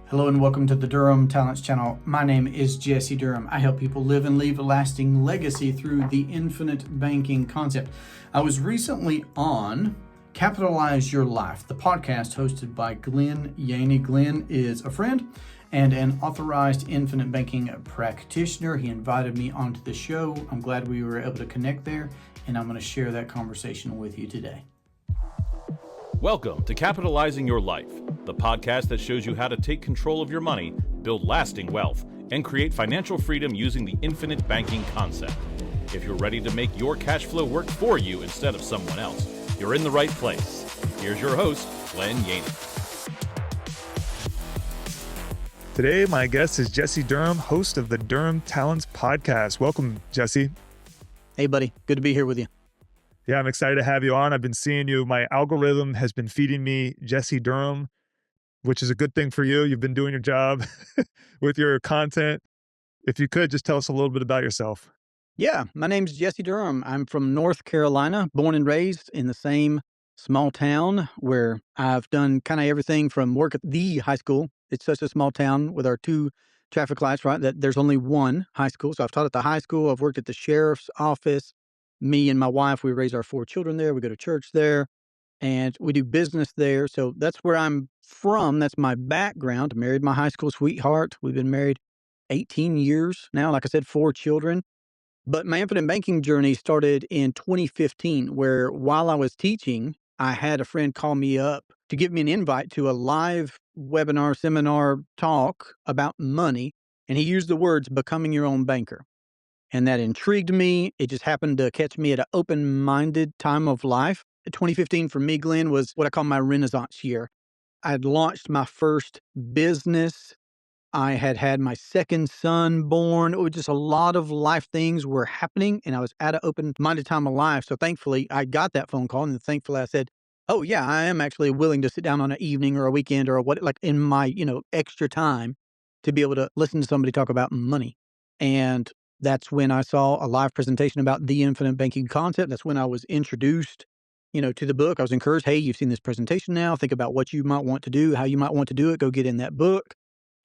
Hello and welcome to the Durham Talents channel. My name is Jesse Durham. I help people live and leave a lasting legacy through the infinite banking concept. I was recently on Capitalize Your Life, the podcast hosted by Glenn Yaney. Glenn is a friend and an authorized infinite banking practitioner. He invited me onto the show. I'm glad we were able to connect there, and I'm going to share that conversation with you today. Welcome to Capitalizing Your Life, the podcast that shows you how to take control of your money, build lasting wealth, and create financial freedom using the infinite banking concept. If you're ready to make your cash flow work for you instead of someone else, you're in the right place. Here's your host, Glenn Yaney. Today, my guest is Jesse Durham, host of the Durham Talents podcast. Welcome, Jesse. Hey, buddy. Good to be here with you. Yeah, I'm excited to have you on. I've been seeing you. My algorithm has been feeding me Jesse Durham, which is a good thing for you. You've been doing your job with your content. If you could, just tell us a little bit about yourself. Yeah, my name's Jesse Durham. I'm from North Carolina, born and raised in the same small town where I've done kind of everything from work at the high school. It's such a small town with our two traffic lights, right? That there's only one high school. So I've taught at the high school. I've worked at the sheriff's office. Me and my wife, we raise our 4 children there. We go to church there and we do business there. So that's where I'm from. That's my background. Married my high school sweetheart. We've been married 18 years now. Like I said, 4 children. But my infinite banking journey started in 2015, where while I was teaching, I had a friend call me up to give me an invite to a live webinar, seminar talk about money. And he used the words becoming your own banker. And that intrigued me. It just happened to catch me at an open-minded time of life. 2015 for me, Glenn, was what I call my Renaissance year. I had launched my first business. I had had my second son born. It was just a lot of life things were happening, and I was at an open-minded time of life. So thankfully, I got that phone call, and thankfully I said, oh, yeah, I am actually willing to sit down on an evening or a weekend or what, like in my, extra time to be able to listen to somebody talk about money. And that's when I saw a live presentation about the infinite banking concept. That's when I was introduced, to the book. I was encouraged, hey, you've seen this presentation now. Think about what you might want to do, how you might want to do it. Go get in that book.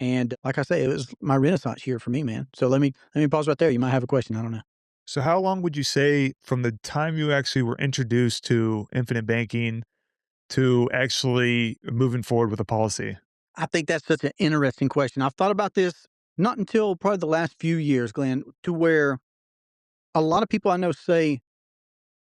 And like I say, it was my Renaissance year for me, man. So let me pause right there. You might have a question. I don't know. So how long would you say from the time you actually were introduced to infinite banking to actually moving forward with a policy? I think that's such an interesting question. I've thought about this not until probably the last few years, Glenn, to where a lot of people I know say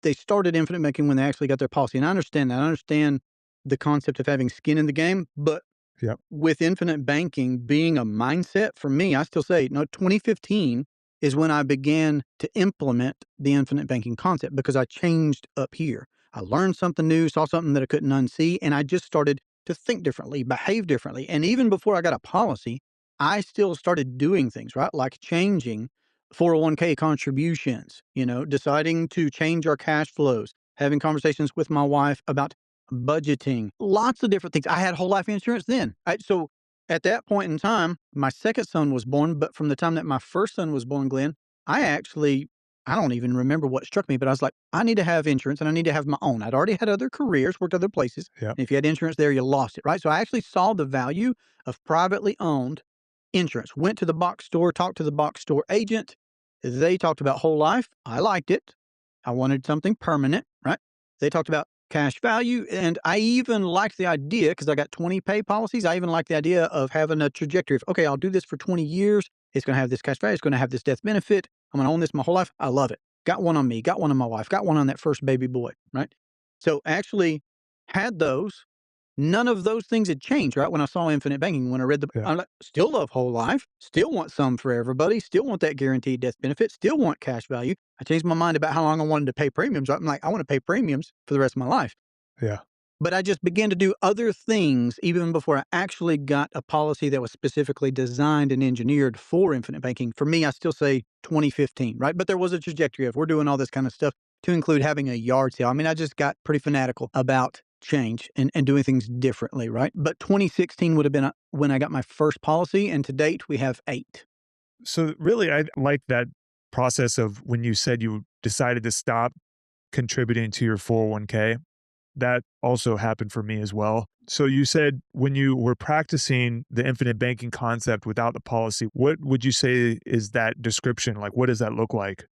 they started infinite banking when they actually got their policy. And I understand that. I understand the concept of having skin in the game. But Yep. with infinite banking being a mindset, for me, I still say, 2015 is when I began to implement the infinite banking concept because I changed up here. I learned something new, saw something that I couldn't unsee, and I just started to think differently, behave differently. And even before I got a policy, I still started doing things, right? Like changing 401k contributions, deciding to change our cash flows, having conversations with my wife about budgeting, lots of different things. I had whole life insurance then. So at that point in time, my second son was born. But from the time that my first son was born, Glenn, I don't even remember what struck me, but I was like, I need to have insurance and I need to have my own. I'd already had other careers, worked other places. Yep. And if you had insurance there, you lost it, right? So I actually saw the value of privately owned insurance. Went to the box store, talked to the box store agent. They talked about whole life. I liked it. I wanted something permanent, right? They talked about cash value. And I even liked the idea, because I got 20 pay policies. I even liked the idea of having a trajectory of, okay, I'll do this for 20 years. It's going to have this cash value. It's going to have this death benefit. I'm going to own this my whole life. I love it. Got one on me, got one on my wife, got one on that first baby boy, right? So actually had those. None of those things had changed, right? When I saw infinite banking, when I read Yeah. I'm like, still love whole life, still want some for everybody, still want that guaranteed death benefit, still want cash value. I changed my mind about how long I wanted to pay premiums. I'm like, I want to pay premiums for the rest of my life. Yeah. But I just began to do other things even before I actually got a policy that was specifically designed and engineered for infinite banking. For me, I still say 2015, right? But there was a trajectory of we're doing all this kind of stuff to include having a yard sale. I mean, I just got pretty fanatical about change and doing things differently, right? But 2016 would have been when I got my first policy. And to date, we have 8. So really, I like that process of when you said you decided to stop contributing to your 401k. That also happened for me as well. So you said when you were practicing the infinite banking concept without the policy, what would you say is that description? Like, what does that look like?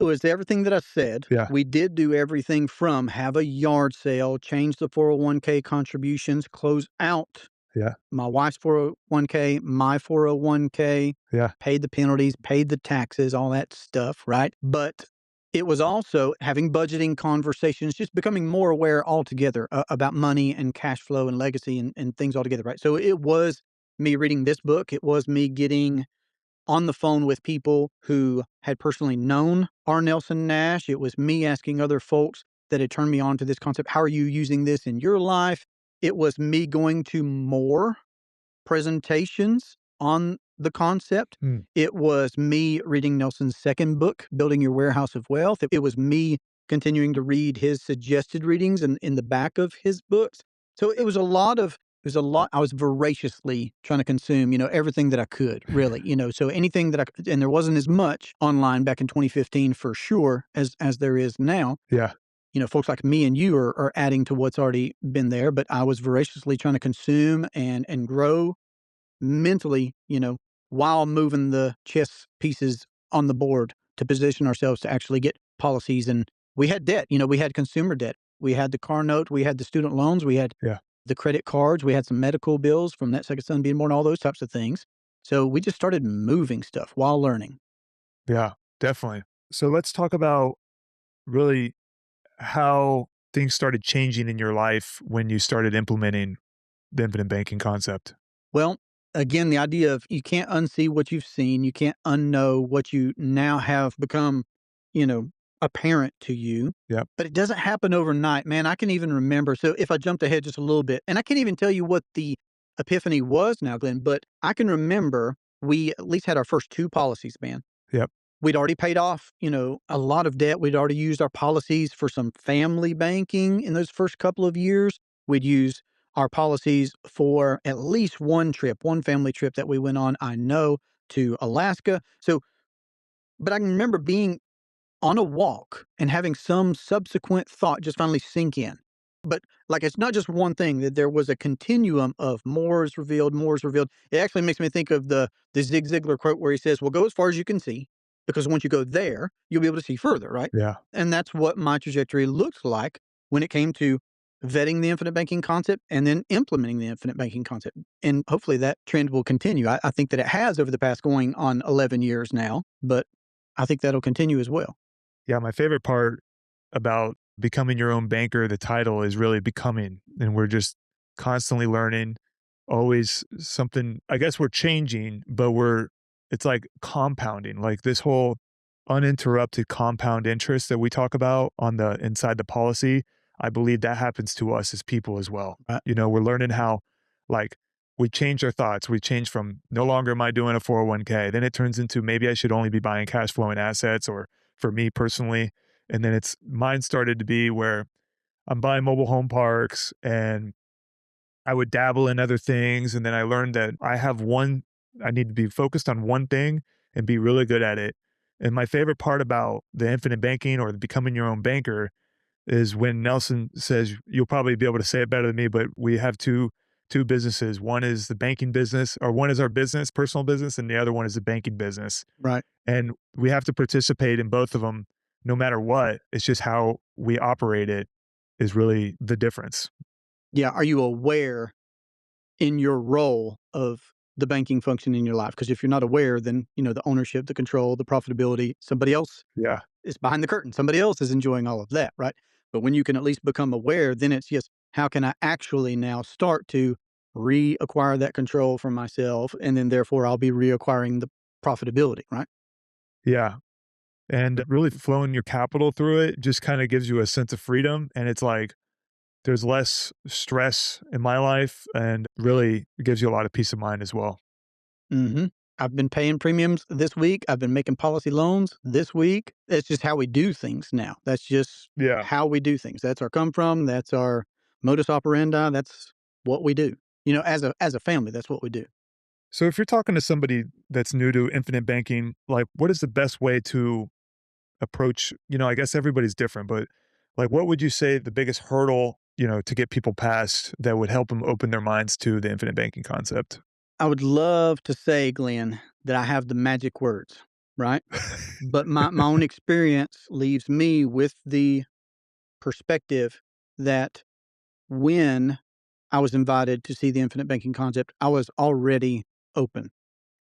It was everything that I said. Yeah. We did do everything from have a yard sale, change the 401k contributions, close out Yeah. my wife's 401k, my 401k, Yeah. paid the penalties, paid the taxes, all that stuff, right? But it was also having budgeting conversations, just becoming more aware altogether about money and cash flow and legacy and things altogether, right? So it was me reading this book. It was me getting on the phone with people who had personally known R. Nelson Nash. It was me asking other folks that had turned me on to this concept. How are you using this in your life? It was me going to more presentations on the concept. Mm. It was me reading Nelson's second book, Building Your Warehouse of Wealth. It was me continuing to read his suggested readings in the back of his books. So it was a lot. I was voraciously trying to consume, everything that I could, really, so anything that I could, and there wasn't as much online back in 2015 for sure as there is now. Yeah. Folks like me and you are adding to what's already been there, but I was voraciously trying to consume and grow mentally, while moving the chess pieces on the board to position ourselves to actually get policies. And we had debt, we had consumer debt. We had the car note, we had the student loans, we had Yeah. the credit cards, we had some medical bills from that second son being born, all those types of things. So we just started moving stuff while learning. Yeah. Definitely. So let's talk about really how things started changing in your life when you started implementing the infinite banking concept. Well, again, the idea of you can't unsee what you've seen, you can't unknow what you now have become, you know, apparent to you. Yep. But it doesn't happen overnight, man. I can even remember. So if I jumped ahead just a little bit, and I can't even tell you what the epiphany was now, Glenn, but I can remember we at least had our first two policies, man. Yep. We'd already paid off, a lot of debt. We'd already used our policies for some family banking in those first couple of years. We'd use our policies for at least one trip, one family trip that we went on, I know, to Alaska. So, but I can remember being on a walk and having some subsequent thought just finally sink in. But like, it's not just one thing, that there was a continuum of more is revealed, more is revealed. It actually makes me think of the Zig Ziglar quote where he says, well, go as far as you can see, because once you go there, you'll be able to see further, right? Yeah. And that's what my trajectory looks like when it came to vetting the infinite banking concept and then implementing the infinite banking concept. And hopefully that trend will continue. I think that it has over the past going on 11 years now, but I think that'll continue as well. Yeah. My favorite part about becoming your own banker, the title is really becoming, and we're just constantly learning, always something. I guess we're changing, but it's like compounding, like this whole uninterrupted compound interest that we talk about on the inside the policy. I believe that happens to us as people as well. Right. We're learning how, like, we change our thoughts. We change from no longer am I doing a 401k. Then it turns into maybe I should only be buying cash flowing assets, or for me personally. And then mine started to be where I'm buying mobile home parks, and I would dabble in other things. And then I learned that I need to be focused on one thing and be really good at it. And my favorite part about the infinite banking or becoming your own banker is when Nelson says, you'll probably be able to say it better than me, but we have two businesses. One is the banking business, or one is our business, personal business, and the other one is the banking business. Right. And we have to participate in both of them no matter what. It's just how we operate it is really the difference. Yeah. Are you aware in your role of the banking function in your life? Because if you're not aware, then, the ownership, the control, the profitability, somebody else Yeah. is behind the curtain. Somebody else is enjoying all of that, right? But when you can at least become aware, then it's just, how can I actually now start to reacquire that control for myself? And then therefore I'll be reacquiring the profitability, right? Yeah. And really flowing your capital through it just kind of gives you a sense of freedom. And it's like there's less stress in my life, and really gives you a lot of peace of mind as well. hmm I've been paying premiums this week. I've been making policy loans this week. That's just how we do things now. That's just Yeah. how we do things. That's our come from. That's our modus operandi. That's what we do. As a family, that's what we do. So if you're talking to somebody that's new to infinite banking, like, what is the best way to approach, I guess everybody's different, but like, what would you say the biggest hurdle to get people past that would help them open their minds to the infinite banking concept? I would love to say, Glenn, that I have the magic words, right? But my own experience leaves me with the perspective that when I was invited to see the infinite banking concept, I was already open.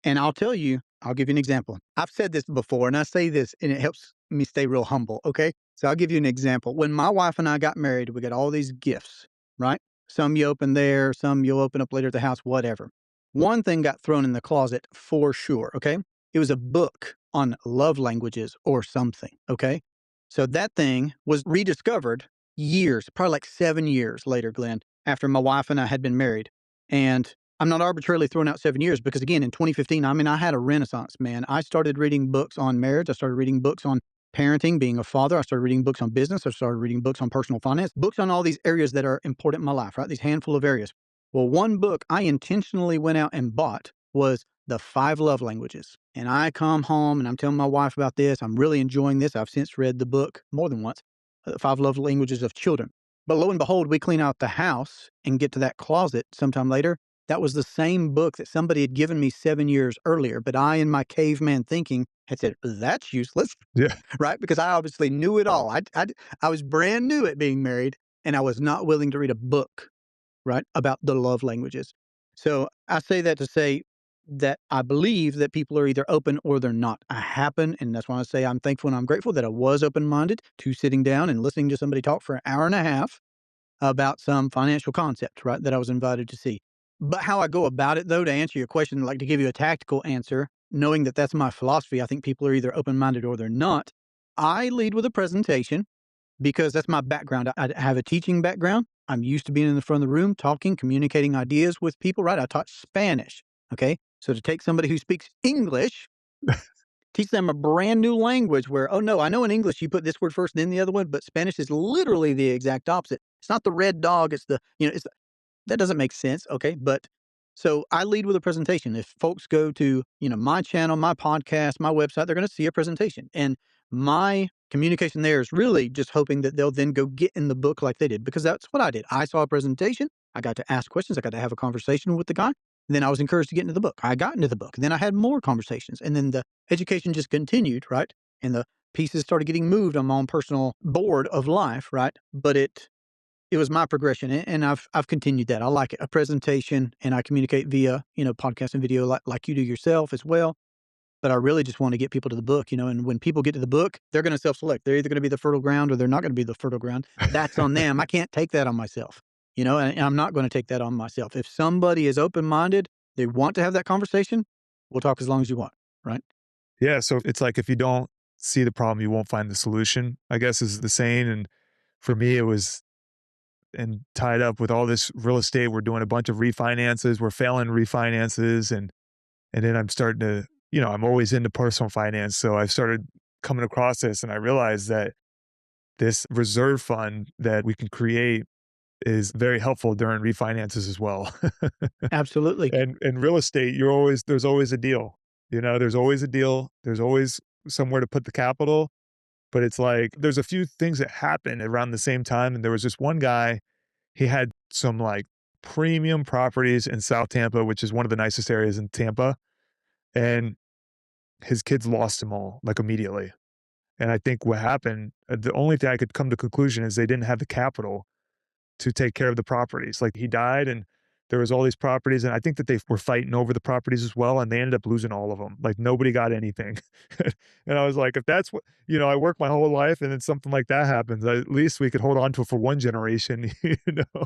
And I'll give you an example. I've said this before, and I say this, and it helps me stay real humble. Okay. So I'll give you an example. When my wife and I got married, we got all these gifts, right? Some you open there, some you'll open up later at the house, whatever. One thing got thrown in the closet for sure. Okay. It was a book on love languages or something. Okay. So that thing was rediscovered years, probably like 7 years later, Glenn, after my wife and I had been married. And I'm not arbitrarily throwing out 7 years because, again, in 2015, I mean, I had a renaissance, man. I started reading books on marriage. I started reading books on parenting, being a father. I started reading books on business. I started reading books on personal finance, books on all these areas that are important in my life, right? These handful of areas. Well, one book I intentionally went out and bought was The Five Love Languages. And I come home and I'm telling my wife about this. I'm really enjoying this. I've since read the book more than once, The Five Love Languages of Children. But lo and behold, we clean out the house and get to that closet sometime later. That was the same book that somebody had given me 7 years earlier, but I, in my caveman thinking, had said, "That's useless," Yeah. right? Because I obviously knew it all. I was brand new at being married, and I was not willing to read a book, right, about the love languages. So I say that to say that I believe that people are either open or they're not. I happen, and that's why I say I'm thankful and I'm grateful that I was open-minded to sitting down and listening to somebody talk for an hour and a half about some financial concept, right, that I was invited to see. But how I go about it, though, to answer your question, like to give you a tactical answer, knowing that that's my philosophy, I think people are either open minded or they're not. I lead with a presentation because that's my background. I have a teaching background. I'm used to being in the front of the room, talking, communicating ideas with people, right? I taught Spanish. Okay. So to take somebody who speaks English, teach them a brand new language where, oh no, I know in English you put this word first, then the other one, but Spanish is literally the exact opposite. It's not the red dog. It's that doesn't make sense. Okay. But so I lead with a presentation. If folks go to, my channel, my podcast, my website, they're going to see a presentation. And my communication there is really just hoping that they'll then go get in the book like they did, because that's what I did. I saw a presentation. I got to ask questions. I got to have a conversation with the guy. Then I was encouraged to get into the book. I got into the book. Then I had more conversations. And then the education just continued, right? And the pieces started getting moved on my own personal board of life, right? But it was my progression, and I've continued that. I like it. A presentation, and I communicate via, podcast and video like you do yourself as well. But I really just want to get people to the book, and when people get to the book, they're going to self-select. They're either going to be the fertile ground or they're not going to be the fertile ground. That's on them. I can't take that on myself, and I'm not going to take that on myself. If somebody is open-minded, they want to have that conversation, we'll talk as long as you want, right? Yeah. So it's like, if you don't see the problem, you won't find the solution, I guess, is the saying. And for me, it was, and tied up with all this real estate, we're doing a bunch of refinances, we're failing refinances. And then I'm starting to, I'm always into personal finance. So I started coming across this, and I realized that this reserve fund that we can create is very helpful during refinances as well. Absolutely. And in real estate, there's always a deal. There's always a deal. There's always somewhere to put the capital. But it's like, there's a few things that happen around the same time. And there was this one guy, he had some like premium properties in South Tampa, which is one of the nicest areas in Tampa. And his kids lost them all, like, immediately. And I think what happened, the only thing I could come to conclusion is they didn't have the capital to take care of the properties. Like, he died and there was all these properties, and I think that they were fighting over the properties as well, and they ended up losing all of them. Like, nobody got anything. And I was like, if that's what, I work my whole life and then something like that happens, at least we could hold on to it for one generation,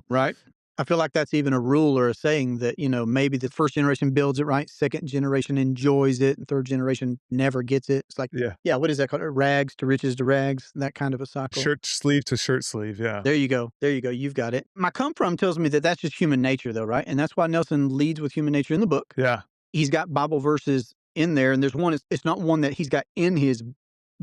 Right. I feel like that's even a rule or a saying that, maybe the first generation builds it right, second generation enjoys it, and third generation never gets it. It's like, Yeah. yeah, what is that called? Rags to riches to rags, that kind of a cycle. Shirt sleeve to shirt sleeve. Yeah. There you go. There you go. You've got it. My come from tells me that that's just human nature, though, right? And that's why Nelson leads with human nature in the book. Yeah. He's got Bible verses in there, and there's one, it's not one that he's got in his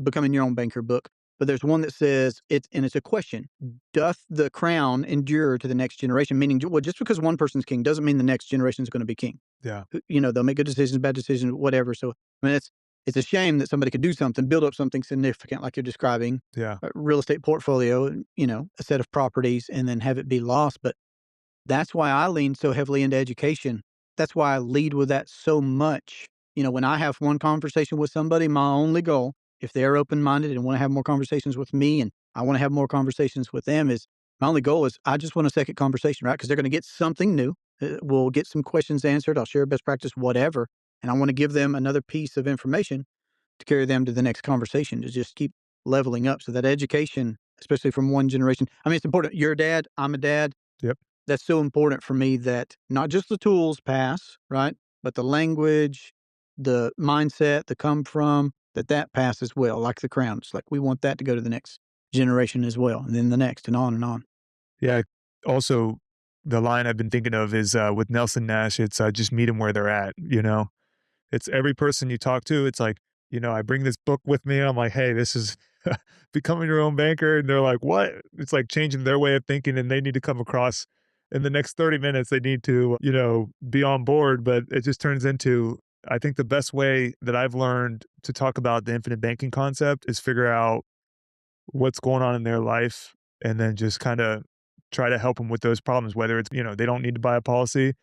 Becoming Your Own Banker book, but there's one that says, it's a question: doth the crown endure to the next generation? Meaning, well, just because one person's king doesn't mean the next generation is going to be king. Yeah. They'll make good decisions, bad decisions, whatever. So, I mean, it's a shame that somebody could do something, build up something significant like you're describing, Yeah. a real estate portfolio, a set of properties, and then have it be lost. But that's why I lean so heavily into education. That's why I lead with that so much. When I have one conversation with somebody, my only goal, if they're open minded and want to have more conversations with me and I want to have more conversations with them, is my only goal is I just want a second conversation, right? Because they're going to get something new. We'll get some questions answered. I'll share best practice, whatever. And I want to give them another piece of information to carry them to the next conversation to just keep leveling up. So that education, especially from one generation, I mean, it's important. You're a dad, I'm a dad. Yep. That's so important for me that not just the tools pass, right? But the language, the mindset, the come from, that pass as well, like the crown. It's like we want that to go to the next generation as well, and then the next, and on and on. Yeah. Also, the line I've been thinking of is with Nelson Nash, it's just meet them where they're at, you know? It's every person you talk to, it's like, I bring this book with me. I'm like, hey, this is becoming your own banker. And they're like, what? It's like changing their way of thinking and they need to come across in the next 30 minutes. They need to, be on board. But it just turns into, I think the best way that I've learned to talk about the infinite banking concept is figure out what's going on in their life and then just kind of try to help them with those problems, whether it's, they don't need to buy a policy.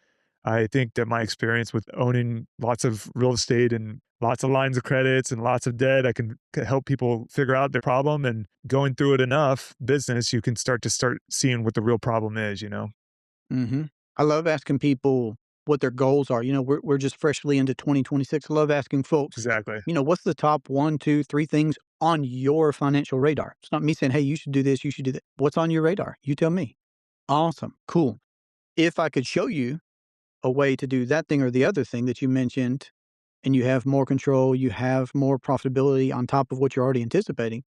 I think that my experience with owning lots of real estate and lots of lines of credits and lots of debt, I can help people figure out their problem, and going through it enough business, you can start seeing what the real problem is. Hmm. I love asking people what their goals are. We're just freshly into 2026. I love asking folks, Exactly. what's the top one, two, three things on your financial radar? It's not me saying, hey, you should do this, you should do that. What's on your radar? You tell me. Awesome. Cool. If I could show you a way to do that thing or the other thing that you mentioned, and you have more control, you have more profitability on top of what you're already anticipating,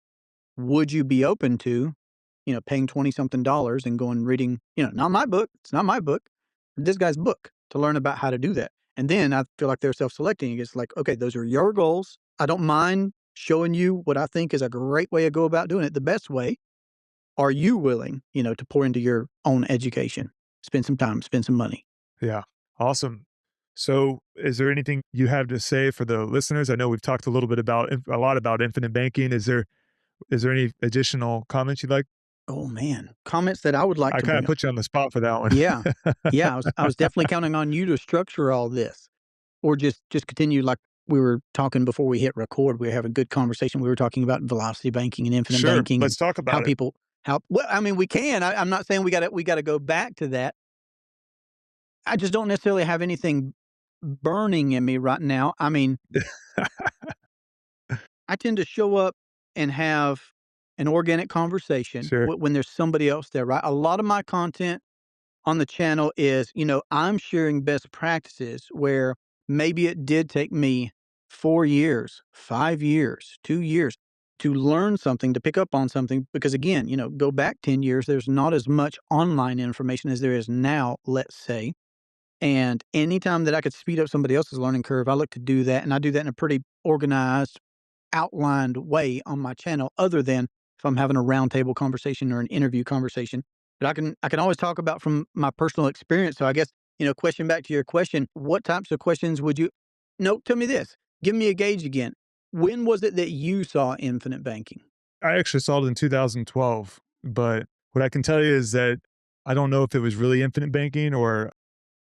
would you be open to, paying 20 something dollars and going reading, not my book, it's not my book, this guy's book to learn about how to do that. And then I feel like they're self-selecting. It's like, okay, those are your goals. I don't mind showing you what I think is a great way to go about doing it, the best way. Are you willing, to pour into your own education, spend some time, spend some money? Yeah. Awesome. So, is there anything you have to say for the listeners? I know we've talked a lot about infinite banking. Is there any additional comments you'd like? Oh man, comments that I would like I to kind of bring up. put you on the spot for that Yeah. one. Yeah, I was definitely counting on you to structure all this, or just continue like we were talking before we hit record. We were having a good conversation. We were talking about velocity banking and infinite Sure. banking and Let's talk how about it. people how well, I mean, we can. I'm not saying we gotta go back to that. I just don't necessarily have anything burning in me right now. I mean, I tend to show up and have an organic conversation Sure. when there's somebody else there, right? A lot of my content on the channel is, I'm sharing best practices where maybe it did take me 4 years, 5 years, 2 years to learn something, to pick up on something. Because again, go back 10 years, there's not as much online information as there is now, let's say. And anytime that I could speed up somebody else's learning curve, I look to do that. And I do that in a pretty organized, outlined way on my channel, other than if I'm having a roundtable conversation or an interview conversation. But I can always talk about from my personal experience. So I guess, question back to your question, what types of questions would you no, tell me this. Give me a gauge again. When was it that you saw infinite banking? I actually saw it in 2012, but what I can tell you is that I don't know if it was really infinite banking or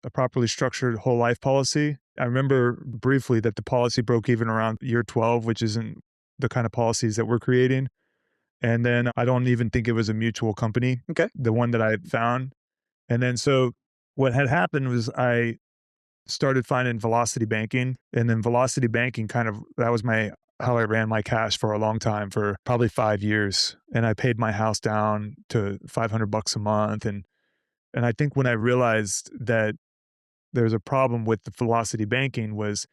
a properly structured whole life policy. I remember briefly that the policy broke even around year 12, which isn't the kind of policies that we're creating. And then I don't even think it was a mutual company, Okay. the one that I had found. And then so what had happened was I started finding velocity banking, and then velocity banking that was how I ran my cash for a long time, for probably 5 years. And I paid my house down to $500 a month. And I think when I realized that there's a problem with the velocity banking was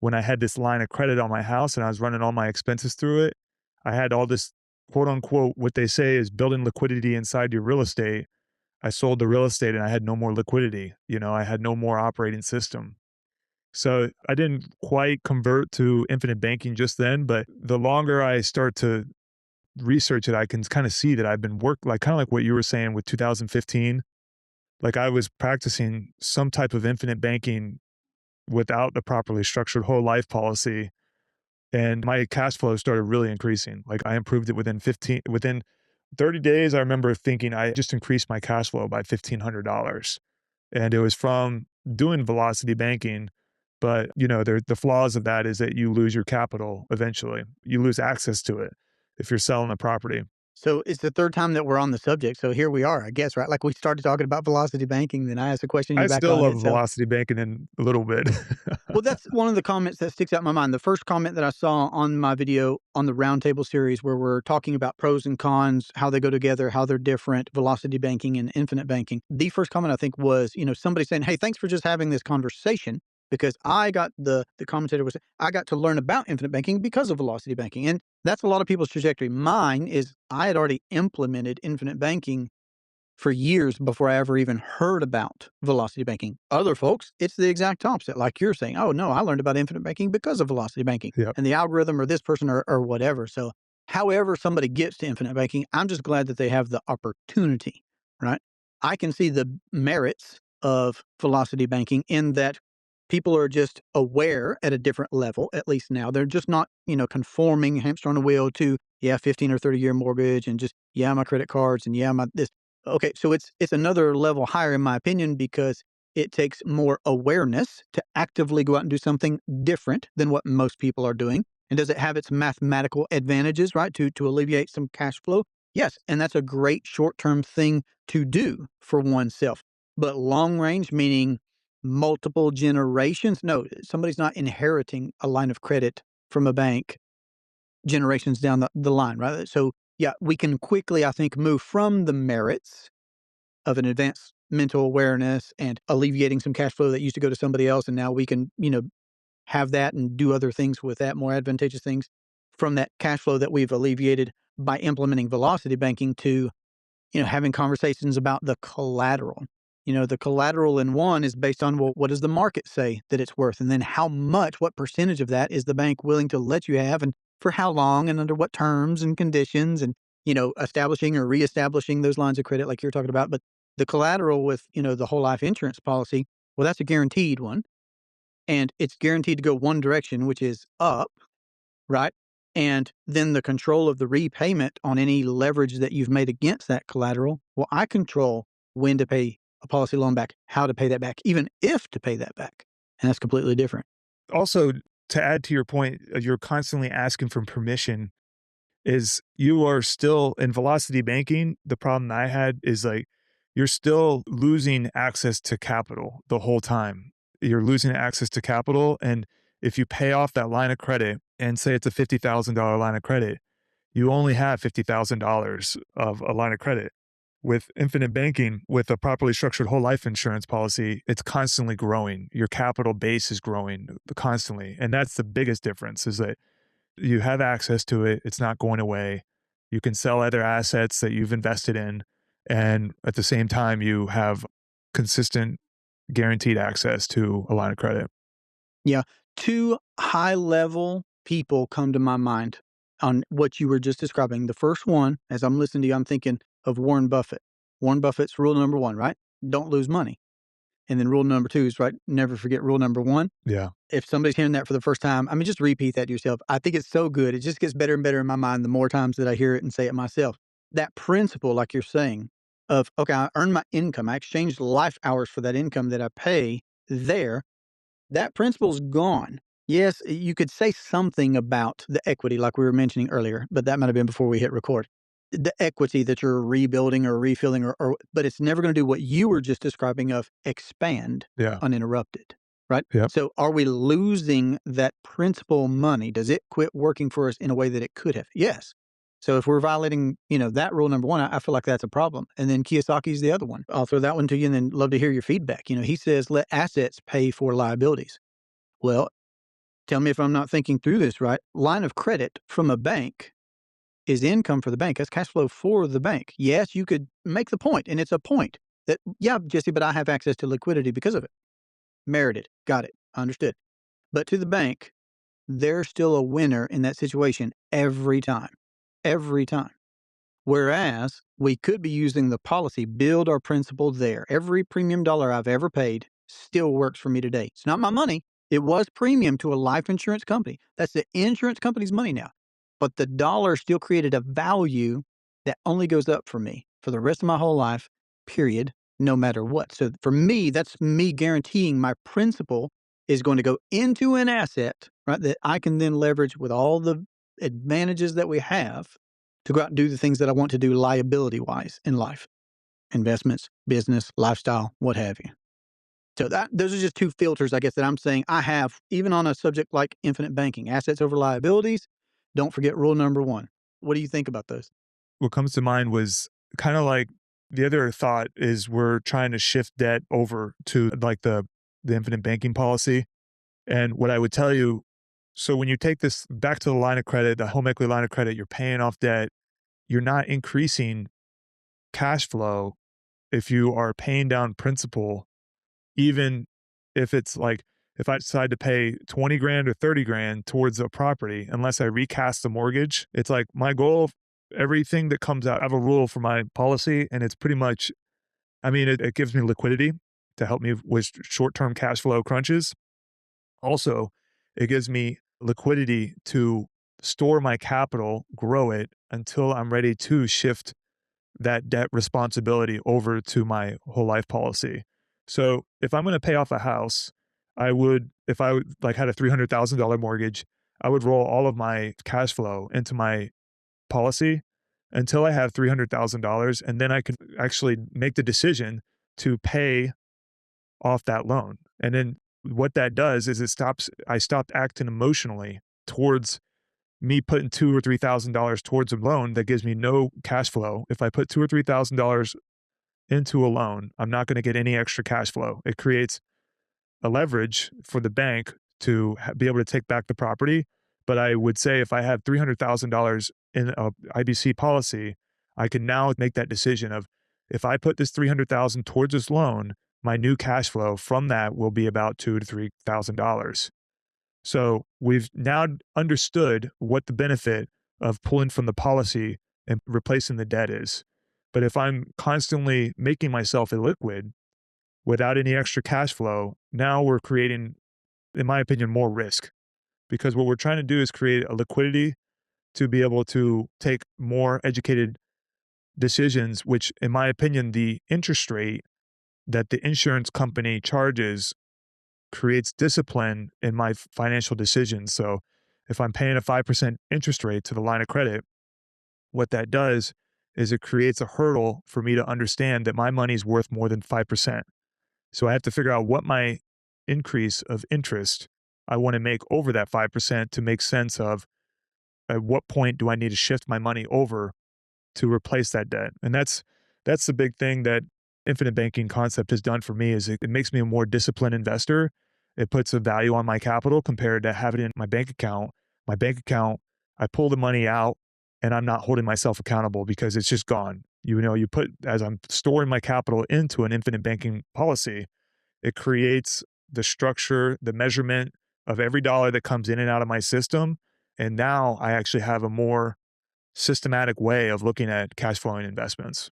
when I had this line of credit on my house and I was running all my expenses through it, I had all this quote unquote, what they say is building liquidity inside your real estate. I sold the real estate and I had no more liquidity. I had no more operating system. So I didn't quite convert to infinite banking just then, but the longer I start to research it, I can kind of see that I've been like kind of like what you were saying with 2015. Like I was practicing some type of infinite banking without the properly structured whole life policy. and my cash flow started really increasing. Like I improved it within 30 days. I remember thinking I just increased my cash flow by $1,500. And it was from doing velocity banking. But the flaws of that is that you lose your capital eventually. You lose access to it if you're selling a property. So it's the third time that we're on the subject. So here we are, I guess, right? Like we started talking about velocity banking, then I asked a question, I you back still on love it. So, velocity banking in a little bit. well, that's one of the comments that sticks out in my mind. The first comment that I saw on my video on the roundtable series where we're talking about pros and cons, how they go together, how they're different, velocity banking and infinite banking. The first comment I think was, somebody saying, "Hey, thanks for just having this conversation." Because I got the commentator was I got to learn about infinite banking because of velocity banking. And that's a lot of people's trajectory. Mine is I had already implemented infinite banking for years before I ever even heard about velocity banking. Other folks, it's the exact opposite. Like you're saying, oh no, I learned about infinite banking because of velocity banking Yep. and the algorithm or this person or whatever. So however somebody gets to infinite banking, I'm just glad that they have the opportunity, right? I can see the merits of velocity banking in that people are just aware at a different level, at least now. They're just not, conforming hamster on a wheel to, yeah, 15 or 30-year mortgage and just, yeah, my credit cards and yeah, my this. Okay, so it's another level higher in my opinion because it takes more awareness to actively go out and do something different than what most people are doing. And does it have its mathematical advantages, right, to alleviate some cash flow? Yes, and that's a great short-term thing to do for oneself. But long range, meaning multiple generations, no, somebody's not inheriting a line of credit from a bank generations down the line, right? So, yeah, we can quickly, I think, move from the merits of an advanced mental awareness and alleviating some cash flow that used to go to somebody else. And now we can, have that and do other things with that, more advantageous things from that cash flow that we've alleviated by implementing velocity banking to having conversations about the collateral. The collateral in one is based on, well, what does the market say that it's worth? And then how much, what percentage of that is the bank willing to let you have and for how long and under what terms and conditions and, establishing or reestablishing those lines of credit like you're talking about. But the collateral with, the whole life insurance policy, well, that's a guaranteed one. And it's guaranteed to go one direction, which is up, right? And then the control of the repayment on any leverage that you've made against that collateral. Well, I control when to pay a policy loan back, how to pay that back, even if to pay that back. And that's completely different. Also, to add to your point, you're constantly asking for permission. Is you are still in velocity banking. The problem I had is like you're still losing access to capital the whole time. You're losing access to capital. And if you pay off that line of credit and say it's a $50,000 line of credit, you only have $50,000 of a line of credit. With infinite banking, with a properly structured whole life insurance policy, it's constantly growing. Your capital base is growing constantly. And that's the biggest difference is that you have access to it. It's not going away. You can sell other assets that you've invested in. And at the same time, you have consistent guaranteed access to a line of credit. Yeah. Two high level people come to my mind on what you were just describing. The first one, as I'm listening to you, I'm thinking of Warren Buffett. Warren Buffett's rule number one, right? Don't lose money. And then rule number two is, right, never forget rule number one. Yeah. If somebody's hearing that for the first time, I mean, just repeat that to yourself. I think it's so good. It just gets better and better in my mind the more times that I hear it and say it myself. That principle, like you're saying, of, okay, I earned my income. I exchanged life hours for that income that I pay there. That principle's gone. Yes, you could say something about the equity, like we were mentioning earlier, but that might have been before we hit record. The equity that you're rebuilding or refilling, but it's never going to do what you were just describing of expand Yeah. uninterrupted, right? Yep. So are we losing that principal money? Does it quit working for us in a way that it could have? Yes. So if we're violating, that rule number one, I feel like that's a problem. And then Kiyosaki's the other one. I'll throw that one to you and then love to hear your feedback. He says, let assets pay for liabilities. Well, tell me if I'm not thinking through this right. Line of credit from a bank is income for the bank. That's cash flow for the bank. Yes, you could make the point, and it's a point that, yeah, Jesse, but I have access to liquidity because of it. Merited. Got it. Understood. But to the bank, they're still a winner in that situation every time. Every time. Whereas we could be using the policy, build our principal there. Every premium dollar I've ever paid still works for me today. It's not my money, It was premium to a life insurance company. That's the insurance company's money now. But the dollar still created a value that only goes up for me for the rest of my whole life, period, no matter what. So for me, that's me guaranteeing my principal is going to go into an asset, right, that I can then leverage with all the advantages that we have to go out and do the things that I want to do liability wise in life, investments, business, lifestyle, what have you. So those are just two filters, I guess, that I'm saying I have, even on a subject like infinite banking, assets over liabilities. Don't forget rule number one. What do you think about those? What comes to mind was kind of like the other thought is we're trying to shift debt over to like the infinite banking policy. And what I would tell you, so when you take this back to the line of credit, the home equity line of credit, you're paying off debt, you're not increasing cash flow if you are paying down principal, even if it's like, if I decide to pay 20 grand or 30 grand towards a property, unless I recast the mortgage, it's like my goal, everything that comes out, I have a rule for my policy and it's pretty much, I mean, it gives me liquidity to help me with short-term cash flow crunches. Also, it gives me liquidity to store my capital, grow it until I'm ready to shift that debt responsibility over to my whole life policy. So if I'm going to pay off a house, I would, if I would, like had a $300,000 mortgage, I would roll all of my cash flow into my policy until I have $300,000. And then I can actually make the decision to pay off that loan. And then what that does is I stopped acting emotionally towards me putting $2,000 or $3,000 towards a loan that gives me no cash flow. If I put $2,000 or $3,000 into a loan, I'm not going to get any extra cash flow. It creates a leverage for the bank to be able to take back the property. But I would say if I have $300,000 in a IBC policy, I can now make that decision of if I put this $300,000 towards this loan, my new cash flow from that will be about $2,000 to $3,000. So we've now understood what the benefit of pulling from the policy and replacing the debt is. But if I'm constantly making myself illiquid without any extra cash flow, now we're creating, in my opinion, more risk. Because what we're trying to do is create a liquidity to be able to take more educated decisions, which, in my opinion, the interest rate that the insurance company charges creates discipline in my financial decisions. So if I'm paying a 5% interest rate to the line of credit, what that does is it creates a hurdle for me to understand that my money is worth more than 5%. So I have to figure out what my increase of interest I want to make over that 5% to make sense of at what point do I need to shift my money over to replace that debt. And that's the big thing that infinite banking concept has done for me is it makes me a more disciplined investor. It puts a value on my capital compared to having it in my bank account. My bank account, I pull the money out and I'm not holding myself accountable because it's just gone. You know, you put, as I'm storing my capital into an infinite banking policy, it creates the structure, the measurement of every dollar that comes in and out of my system. And now I actually have a more systematic way of looking at cash flowing investments.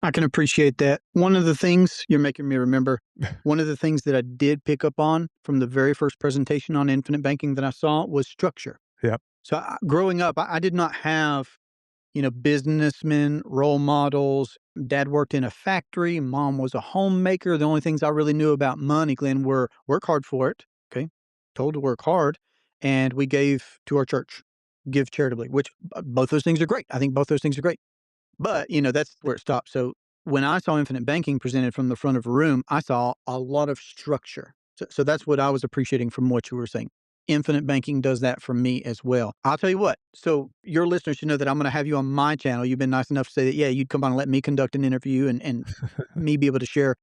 I can appreciate that. One of the things you're making me remember, one of the things that I did pick up on from the very first presentation on infinite banking that I saw was structure. Yep. So growing up, I did not have, businessmen, role models. Dad worked in a factory. Mom was a homemaker. The only things I really knew about money, Glenn, were work hard for it. Okay. Told to work hard. And we gave to our church, give charitably, which both those things are great. I think both those things are great. But, that's where it stopped. So when I saw infinite banking presented from the front of a room, I saw a lot of structure. So that's what I was appreciating from what you were saying. Infinite banking does that for me as well. I'll tell you what. So your listeners should know that I'm going to have you on my channel. You've been nice enough to say that, yeah, you'd come on and let me conduct an interview and me be able to share,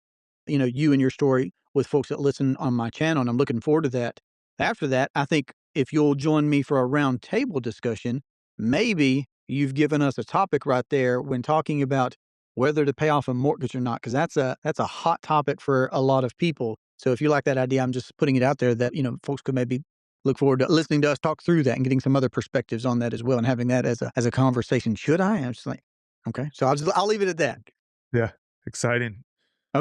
you and your story with folks that listen on my channel. And I'm looking forward to that. After that, I think if you'll join me for a round table discussion, maybe you've given us a topic right there when talking about whether to pay off a mortgage or not, because that's a hot topic for a lot of people. So if you like that idea, I'm just putting it out there that, folks could maybe look forward to listening to us talk through that and getting some other perspectives on that as well and having that as a conversation. Should I? I'm just like, okay. So I'll leave it at that. Yeah. Exciting.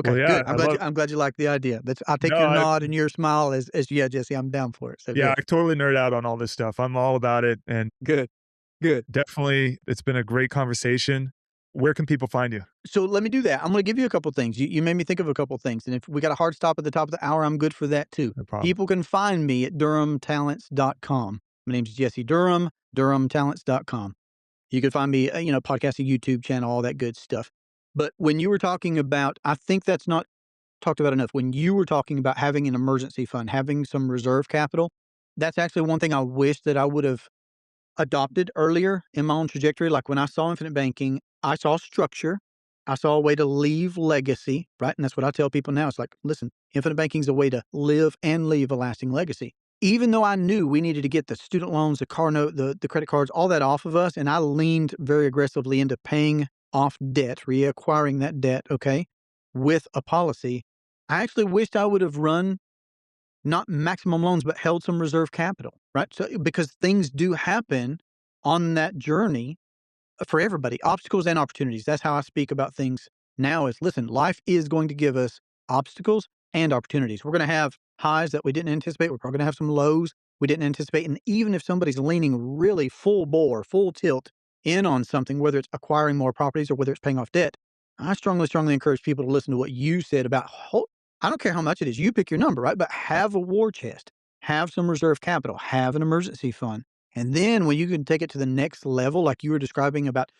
Well, Okay, yeah, good. I love I'm glad you like the idea. I'll take no, your nod and your smile as yeah, Jesse, I'm down for it. So yeah, good. I totally nerd out on all this stuff. I'm all about it, and Good. Good. definitely it's been a great conversation. Where can people find you? So let me do that. I'm going to give you a couple things. You made me think of a couple things. And if we got a hard stop at the top of the hour, I'm good for that too. No problem. People can find me at durhamtalents.com. My name's Jesse Durham, durhamtalents.com. You can find me, podcasting, YouTube channel, all that good stuff. But when you were talking about, I think that's not talked about enough. When you were talking about having an emergency fund, having some reserve capital, that's actually one thing I wish that I would have adopted earlier in my own trajectory. Like when I saw infinite banking, I saw structure. I saw a way to leave legacy, right? And that's what I tell people now. It's like, listen, infinite banking is a way to live and leave a lasting legacy. Even though I knew we needed to get the student loans, the car note, the credit cards, all that off of us, and I leaned very aggressively into paying off debt, reacquiring that debt, okay, with a policy. I actually wished I would have run not maximum loans, but held some reserve capital, right? So because things do happen on that journey for everybody, obstacles and opportunities. That's how I speak about things now is listen, life is going to give us obstacles and opportunities. We're going to have highs that we didn't anticipate. We're probably going to have some lows we didn't anticipate. And even if somebody's leaning really full bore, full tilt in on something, whether it's acquiring more properties or whether it's paying off debt, I strongly, strongly encourage people to listen to what you said about I don't care how much it is. You pick your number, right? But have a war chest, have some reserve capital, have an emergency fund. And then when you can take it to the next level, like you were describing about,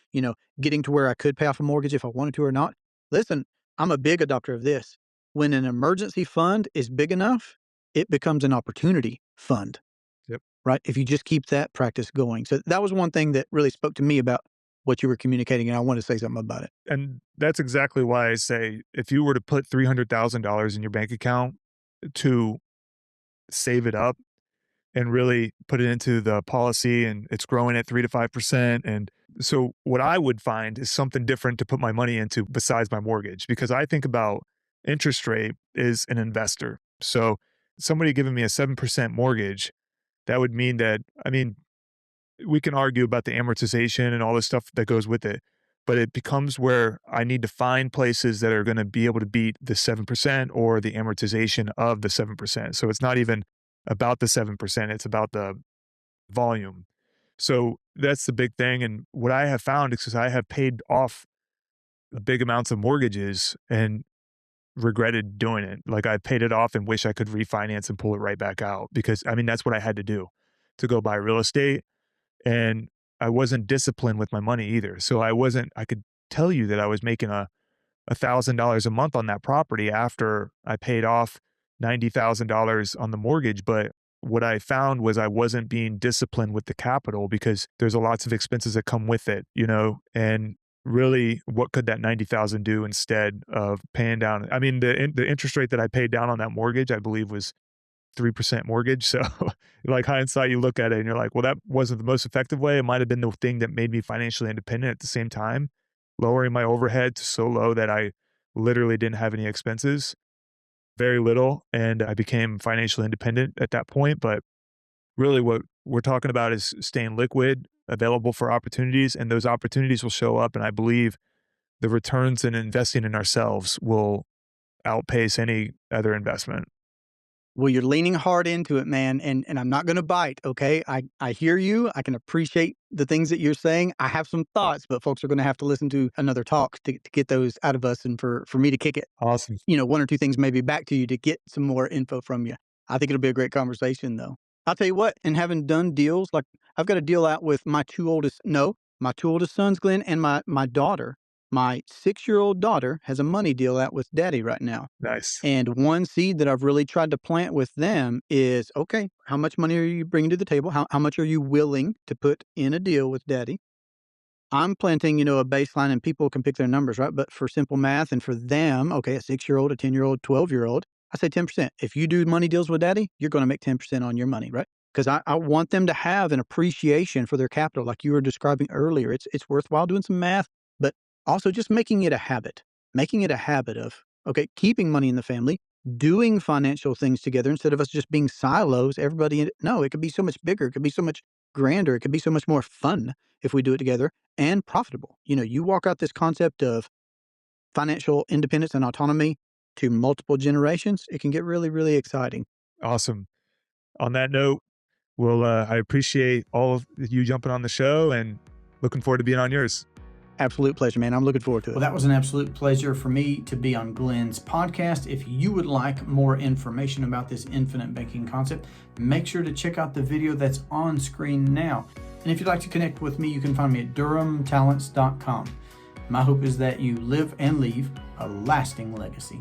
getting to where I could pay off a mortgage if I wanted to or not. Listen, I'm a big adopter of this. When an emergency fund is big enough, it becomes an opportunity fund, Yep. right? If you just keep that practice going. So that was one thing that really spoke to me about what you were communicating. And I want to say something about it. And that's exactly why I say if you were to put $300,000 in your bank account to save it up and really put it into the policy and it's growing at 3 to 5%. And so what I would find is something different to put my money into besides my mortgage, because I think about interest rate is an investor. So somebody giving me a 7% mortgage, that would mean that, I mean, we can argue about the amortization and all the stuff that goes with it, but it becomes where I need to find places that are going to be able to beat the 7% or the amortization of the 7%. So it's not even about the 7%, it's about the volume. So that's the big thing. And what I have found is because I have paid off big amounts of mortgages and regretted doing it. Like I paid it off and wish I could refinance and pull it right back out because I mean, that's what I had to do to go buy real estate. And I wasn't disciplined with my money either. So I could tell you that I was making $1,000 a month on that property after I paid off $90,000 on the mortgage. But what I found was I wasn't being disciplined with the capital because there's lots of expenses that come with it, and really what could that 90,000 do instead of paying down? I mean, the interest rate that I paid down on that mortgage, I believe was 3% mortgage. So like hindsight, you look at it and you're like, well, that wasn't the most effective way. It might've been the thing that made me financially independent at the same time, lowering my overhead to so low that I literally didn't have any expenses, very little. And I became financially independent at that point. But really what we're talking about is staying liquid, available for opportunities, and those opportunities will show up. And I believe the returns in investing in ourselves will outpace any other investment. Well, you're leaning hard into it, man, and I'm not gonna bite, okay? I hear you. I can appreciate the things that you're saying. I have some thoughts, but folks are gonna have to listen to another talk to get those out of us and for me to kick it, Awesome. one or two things maybe back to you to get some more info from you. I think it'll be a great conversation, though. I'll tell you what, and having done deals, like I've got a deal out with my two oldest sons, Glenn, and my daughter. My 6-year-old daughter has a money deal out with daddy right now. Nice. And one seed that I've really tried to plant with them is, okay, how much money are you bringing to the table? How much are you willing to put in a deal with daddy? I'm planting, a baseline and people can pick their numbers, right? But for simple math and for them, okay, a 6-year-old, a 10-year-old, 12-year-old, I say 10%. If you do money deals with daddy, you're going to make 10% on your money, right? Because I want them to have an appreciation for their capital, like you were describing earlier. It's worthwhile doing some math, but also just making it a habit of, okay, keeping money in the family, doing financial things together instead of us just being silos, no, it could be so much bigger. It could be so much grander. It could be so much more fun if we do it together and profitable. You walk out this concept of financial independence and autonomy to multiple generations, it can get really, really exciting. Awesome. On that note, I appreciate all of you jumping on the show and looking forward to being on yours. Absolute pleasure, man. I'm looking forward to it. Well, that was an absolute pleasure for me to be on Glenn's podcast. If you would like more information about this infinite banking concept, make sure to check out the video that's on screen now. And if you'd like to connect with me, you can find me at durhamtalents.com. My hope is that you live and leave a lasting legacy.